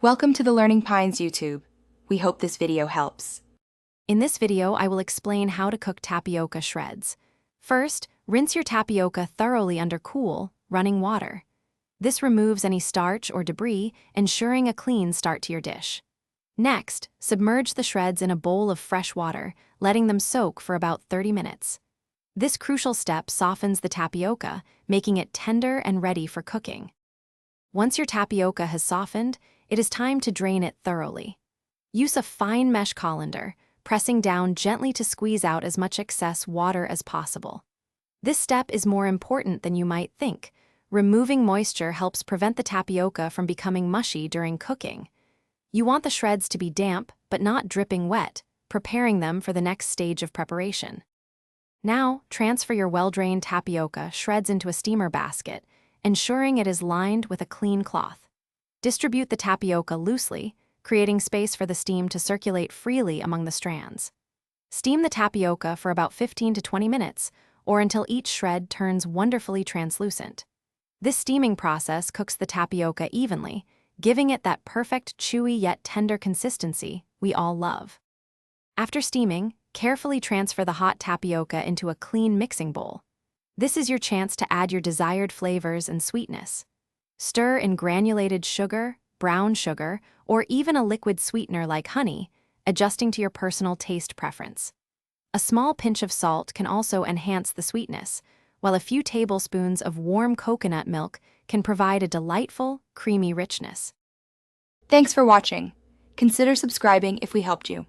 Welcome to the Learning Pines YouTube. We hope this video helps. In this video, I will explain how to cook tapioca shreds. First, rinse your tapioca thoroughly under cool, running water. This removes any starch or debris, ensuring a clean start to your dish. Next, submerge the shreds in a bowl of fresh water, letting them soak for about 30 minutes. This crucial step softens the tapioca, making it tender and ready for cooking. Once your tapioca has softened, it is time to drain it thoroughly. Use a fine mesh colander, pressing down gently to squeeze out as much excess water as possible. This step is more important than you might think. Removing moisture helps prevent the tapioca from becoming mushy during cooking. You want the shreds to be damp but not dripping wet, preparing them for the next stage of preparation. Now, transfer your well-drained tapioca shreds into a steamer basket, ensuring it is lined with a clean cloth. Distribute the tapioca loosely, creating space for the steam to circulate freely among the strands. Steam the tapioca for about 15 to 20 minutes, or until each shred turns wonderfully translucent. This steaming process cooks the tapioca evenly, giving it that perfect chewy yet tender consistency we all love. After steaming, carefully transfer the hot tapioca into a clean mixing bowl. This is your chance to add your desired flavors and sweetness. Stir in granulated sugar, brown sugar, or even a liquid sweetener like honey, adjusting to your personal taste preference. A small pinch of salt can also enhance the sweetness, while a few tablespoons of warm coconut milk can provide a delightful, creamy richness. Thanks for watching. Consider subscribing if we helped you.